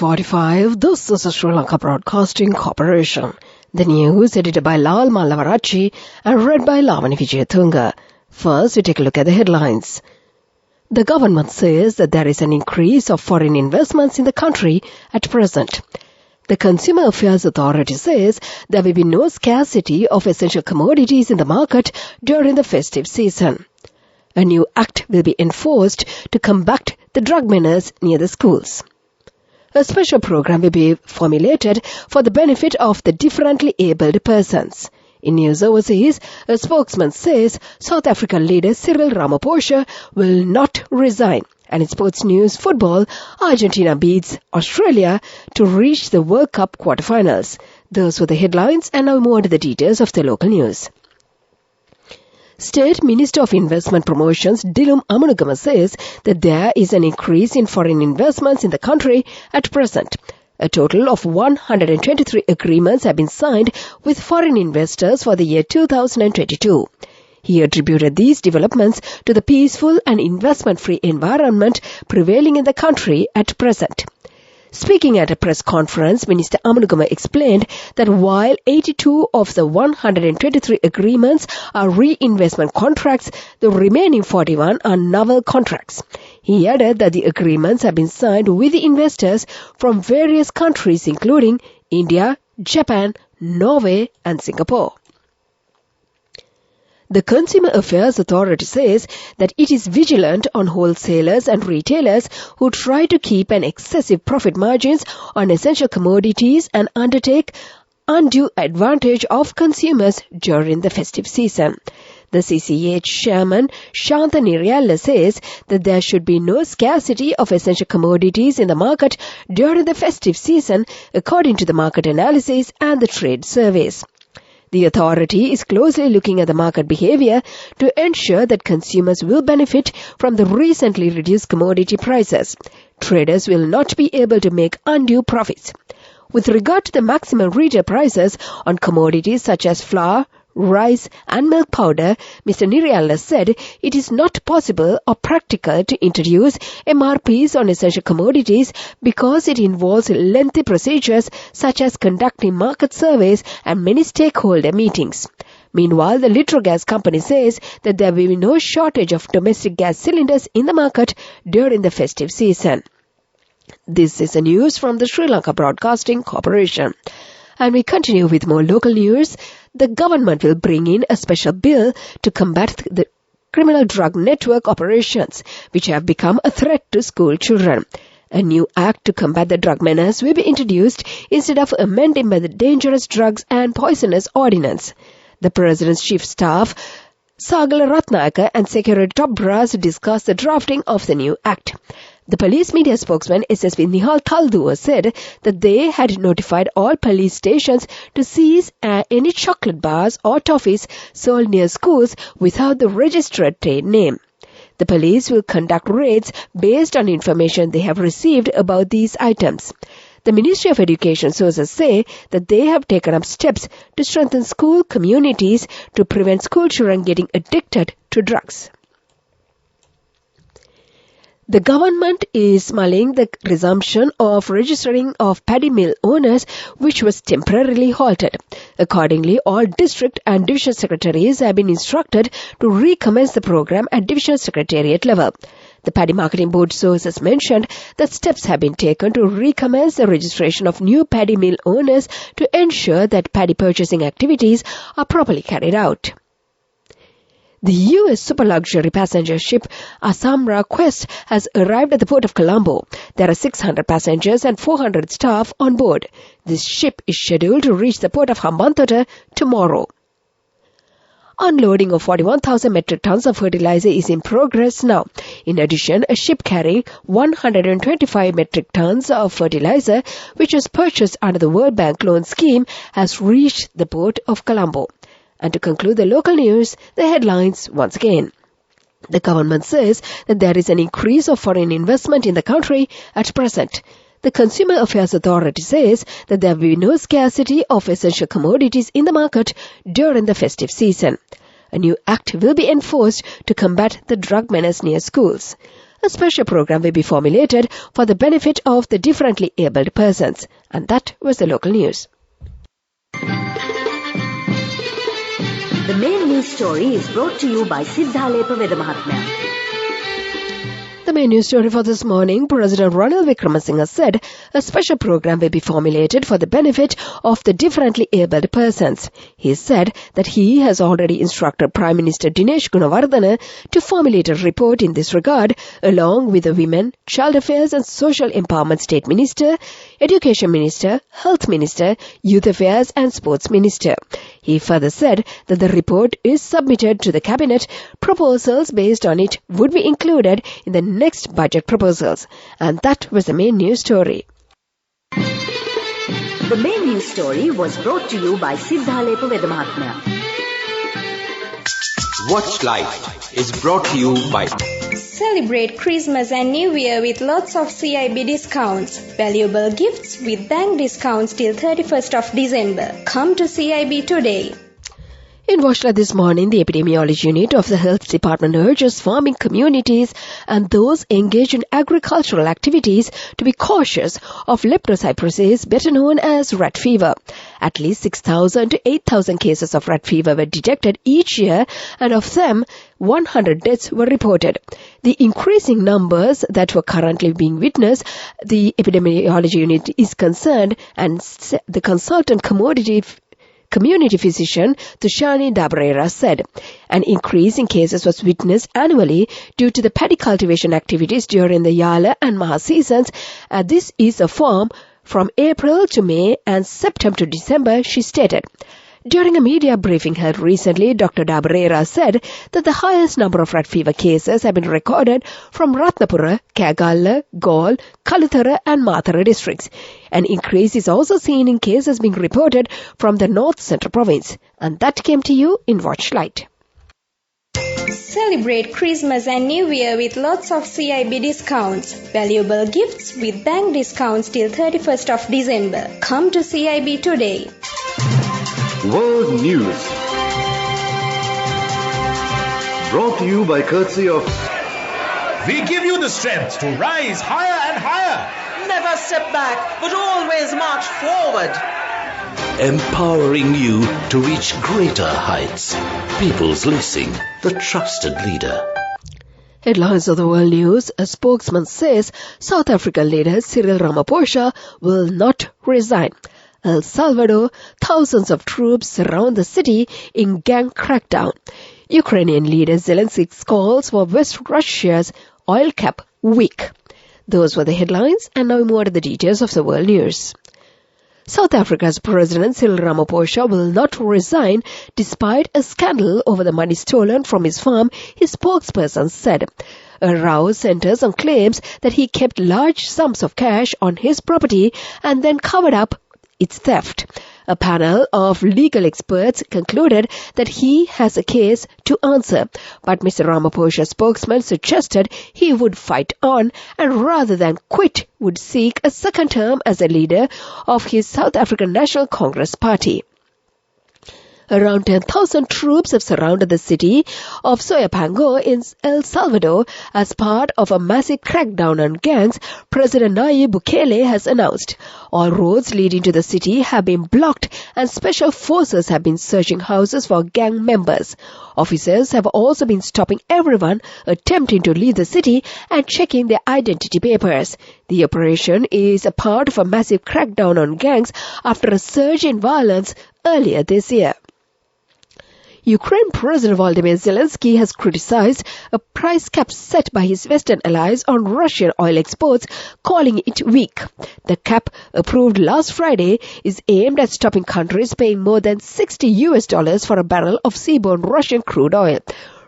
6:45. This is a Sri Lanka Broadcasting Corporation. The news edited by Lal Mallavarachi and read by Lavani Vijayatunga. First, we take a look at the headlines. The government says that there is an increase of foreign investments in the country at present. The Consumer Affairs Authority says there will be no scarcity of essential commodities in the market during the festive season. A new act will be enforced to combat the drug menace near the schools. A special program will be formulated for the benefit of the differently abled persons. In news overseas, a spokesman says South African leader Cyril Ramaphosa will not resign. And in sports news, football, Argentina beats Australia to reach the World Cup quarterfinals. Those were the headlines, and now more to the details of the local news. State Minister of Investment Promotions Dilum Amunagama says that there is an increase in foreign investments in the country at present. A total of 123 agreements have been signed with foreign investors for the year 2022. He attributed these developments to the peaceful and investment-free environment prevailing in the country at present. Speaking at a press conference, Minister Amunagama explained that while 82 of the 123 agreements are reinvestment contracts, the remaining 41 are novel contracts. He added that the agreements have been signed with the investors from various countries including India, Japan, Norway and Singapore. The Consumer Affairs Authority says that it is vigilant on wholesalers and retailers who try to keep an excessive profit margins on essential commodities and undertake undue advantage of consumers during the festive season. The CCH chairman Shantha Nirayala says that there should be no scarcity of essential commodities in the market during the festive season according to the market analysis and the trade surveys. The authority is closely looking at the market behavior to ensure that consumers will benefit from the recently reduced commodity prices. Traders will not be able to make undue profits. With regard to the maximum retail prices on commodities such as flour, rice and milk powder, Mr. Nirayala said it is not possible or practical to introduce MRPs on essential commodities because it involves lengthy procedures such as conducting market surveys and many stakeholder meetings. Meanwhile, the Litrogas company says that there will be no shortage of domestic gas cylinders in the market during the festive season. This is the news from the Sri Lanka Broadcasting Corporation. And we continue with more local news. The government will bring in a special bill to combat the criminal drug network operations, which have become a threat to school children. A new act to combat the drug menace will be introduced instead of amending by the Dangerous Drugs and Poisonous Ordinance. The President's Chief Staff, Sagala Ratnayaka, and Secretary Top Brass discussed the drafting of the new act. The police media spokesman SSP Nihal Talduwa said that they had notified all police stations to seize any chocolate bars or toffees sold near schools without the registered trade name. The police will conduct raids based on information they have received about these items. The Ministry of Education sources say that they have taken up steps to strengthen school communities to prevent school children getting addicted to drugs. The government is mulling the resumption of registering of paddy mill owners, which was temporarily halted. Accordingly, all district and division secretaries have been instructed to recommence the program at divisional secretariat level. The Paddy Marketing Board sources mentioned that steps have been taken to recommence the registration of new paddy mill owners to ensure that paddy purchasing activities are properly carried out. The U.S. super-luxury passenger ship Asamra Quest has arrived at the port of Colombo. There are 600 passengers and 400 staff on board. This ship is scheduled to reach the port of Hambantota tomorrow. Unloading of 41,000 metric tons of fertilizer is in progress now. In addition, a ship carrying 125 metric tons of fertilizer, which was purchased under the World Bank loan scheme, has reached the port of Colombo. And to conclude the local news, the headlines once again. The government says that there is an increase of foreign investment in the country at present. The Consumer Affairs Authority says that there will be no scarcity of essential commodities in the market during the festive season. A new act will be enforced to combat the drug menace near schools. a special program will be formulated for the benefit of the differently abled persons. And that was the local news. The main news story is brought to you by Siddhalepa Vedamahatmya. The main news story for this morning, President Ranil Wickremesinghe said a special program will be formulated for the benefit of the differently abled persons. He said that he has already instructed Prime Minister Dinesh Gunawardena to formulate a report in this regard, along with the Women, Child Affairs and Social Empowerment State Minister, Education Minister, Health Minister, Youth Affairs and Sports Minister. He further said that the report is submitted to the Cabinet. Proposals based on it would be included in the next budget proposals. And that was the main news story. The main news story was brought to you by Siddhalepa Vedamahatmya. Watch Life is brought to you by Celebrate Christmas and New Year with lots of CIB discounts. Valuable gifts with bank discounts till 31st of December. Come to CIB today. In Washington this morning, the Epidemiology Unit of the Health Department urges farming communities and those engaged in agricultural activities to be cautious of leptospirosis, better known as rat fever. At least 6,000 to 8,000 cases of rat fever were detected each year, and of them, 100 deaths were reported. The increasing numbers that were currently being witnessed, the Epidemiology Unit is concerned, and the consultant community physician Tushani Dabrera said an increase in cases was witnessed annually due to the paddy cultivation activities during the Yala and Maha seasons. This is a form from April to May and September to December, she stated. During a media briefing held recently, Dr. Dabrera said that the highest number of rat fever cases have been recorded from Ratnapura, Kagalla, Gaul, Kalutara and Mathura districts. An increase is also seen in cases being reported from the North Central province. And that came to you in Watchlight. Celebrate Christmas and New Year with lots of CIB discounts. Valuable gifts with bank discounts till 31st of December. Come to CIB today. World News, brought to you by courtesy of We give you the strength to rise higher and higher. Never step back, but always march forward. Empowering you to reach greater heights. People's Leasing, the trusted leader. Headlines of the world news. A spokesman says South African leader Cyril Ramaphosa will not resign. El Salvador, thousands of troops surround the city in gang crackdown. Ukrainian leader Zelensky calls for West Russia's oil cap weak. Those were the headlines, and now more to the details of the world news. South Africa's President Cyril Ramaphosa will not resign despite a scandal over the money stolen from his farm, his spokesperson said. A row centers on claims that he kept large sums of cash on his property and then covered up its theft. A panel of legal experts concluded that he has a case to answer, but Mr. Ramaphosa's spokesman suggested he would fight on and rather than quit would seek a second term as a leader of his South African National Congress Party. Around 10,000 troops have surrounded the city of Soyapango in El Salvador as part of a massive crackdown on gangs, President Nayib Bukele has announced. All roads leading to the city have been blocked and special forces have been searching houses for gang members. Officers have also been stopping everyone attempting to leave the city and checking their identity papers. The operation is a part of a massive crackdown on gangs after a surge in violence earlier this year. Ukraine President Volodymyr Zelensky has criticized a price cap set by his Western allies on Russian oil exports, calling it weak. The cap, approved last Friday, is aimed at stopping countries paying more than $60 for a barrel of seaborne Russian crude oil.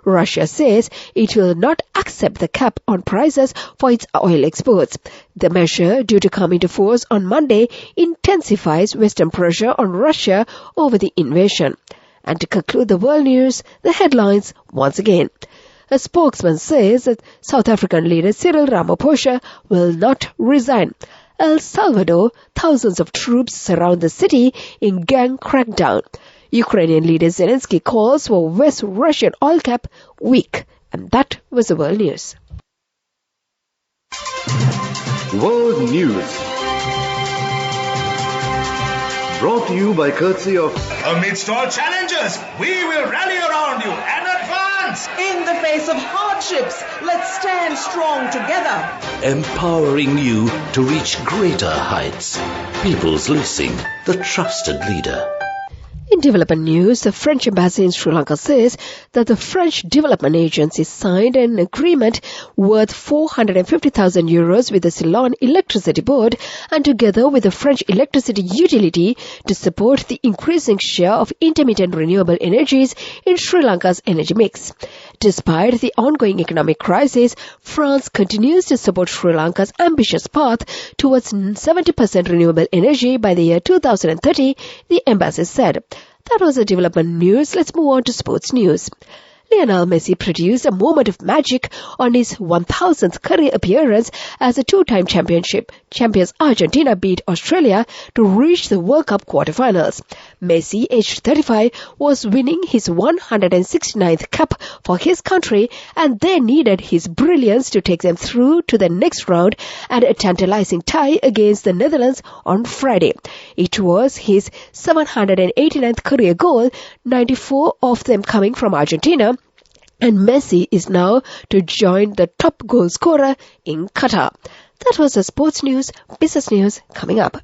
Russia says it will not accept the cap on prices for its oil exports. The measure, due to come into force on Monday, intensifies Western pressure on Russia over the invasion. And to conclude the world news, the headlines once again. A spokesman says that South African leader Cyril Ramaphosa will not resign. El Salvador, thousands of troops surround the city in gang crackdown. Ukrainian leader Zelensky calls for West Russian oil cap weak. And that was the world news. World News. Brought to you by courtesy of Amidst all challenges, we will rally around you and advance. In the face of hardships, let's stand strong together. Empowering you to reach greater heights. People's Leasing, the trusted leader. In development news, the French embassy in Sri Lanka says that the French Development Agency signed an agreement worth 450,000 euros with the Ceylon Electricity Board and together with the French electricity utility to support the increasing share of intermittent renewable energies in Sri Lanka's energy mix. Despite the ongoing economic crisis, France continues to support Sri Lanka's ambitious path towards 70% renewable energy by the year 2030, the embassy said. That was the development news. Let's move on to sports news. Lionel Messi produced a moment of magic on his 1000th career appearance as a two-time champions Argentina beat Australia to reach the World Cup quarterfinals. Messi, aged 35, was winning his 169th cap for his country, and they needed his brilliance to take them through to the next round and a tantalizing tie against the Netherlands on Friday. It was his 789th career goal, 94 of them coming from Argentina, and Messi is now to join the top goal scorer in Qatar. That was the sports news. Business news coming up.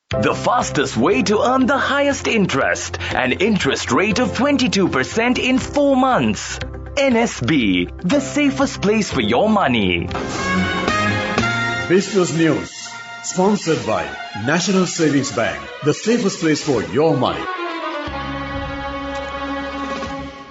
The fastest way to earn the highest interest. An interest rate of 22% in 4 months. NSB, the safest place for your money. Business News. Sponsored by National Savings Bank. The safest place for your money.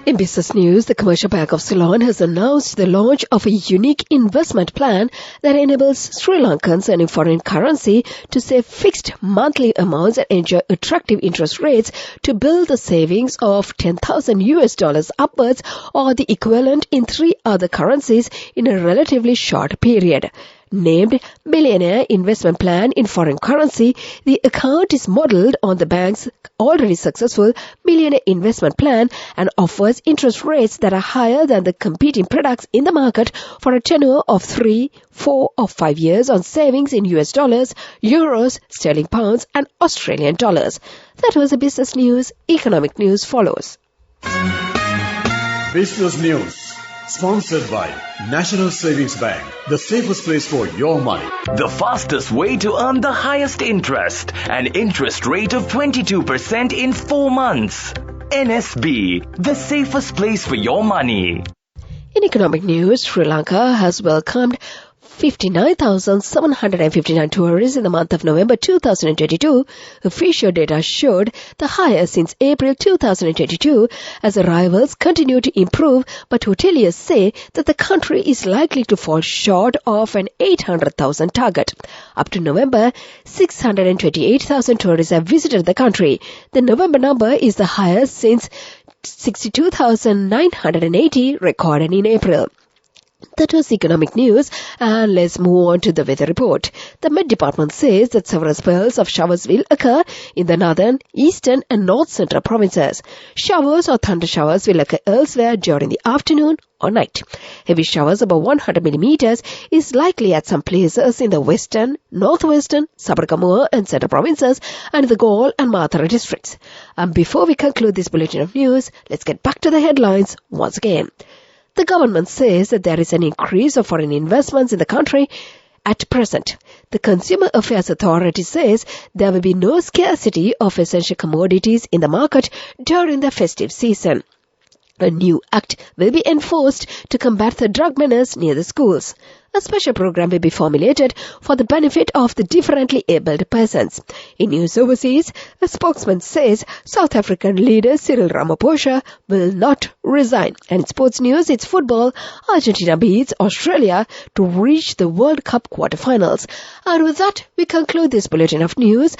In business news, the Commercial Bank of Ceylon has announced the launch of a unique investment plan that enables Sri Lankans earning foreign currency to save fixed monthly amounts and enjoy attractive interest rates to build a savings of $10,000 upwards or the equivalent in 3 other currencies in a relatively short period. Named Millionaire Investment Plan in Foreign Currency, the account is modeled on the bank's already successful Millionaire Investment Plan and offers interest rates that are higher than the competing products in the market for a tenure of 3, 4 or 5 years on savings in US dollars, euros, sterling pounds and Australian dollars. That was the business news. Economic news follows. Business News. Sponsored by National Savings Bank. The safest place for your money. The fastest way to earn the highest interest. An interest rate of 22% in 4 months. NSB, the safest place for your money. In economic news, Sri Lanka has welcomed 59,759 tourists in the month of November 2022. Official data showed the highest since April 2022 as arrivals continue to improve, but hoteliers say that the country is likely to fall short of an 800,000 target. Up to November, 628,000 tourists have visited the country. The November number is the highest since 62,980 recorded in April. That was economic news, and let's move on to the weather report. The Met Department says that several spells of showers will occur in the northern, eastern and north central provinces. Showers or thunder showers will occur elsewhere during the afternoon or night. Heavy showers above 100 millimeters is likely at some places in the western, northwestern, Sabaragamuwa and central provinces and the Galle and Mathura districts. And before we conclude this bulletin of news, let's get back to the headlines once again. The government says that there is an increase of foreign investments in the country at present. The Consumer Affairs Authority says there will be no scarcity of essential commodities in the market during the festive season. A new act will be enforced to combat the drug menace near the schools. A special program will be formulated for the benefit of the differently abled persons. In news overseas, a spokesman says South African leader Cyril Ramaphosa will not resign. And in sports news, it's football. Argentina beats Australia to reach the World Cup quarterfinals. And with that, we conclude this bulletin of news.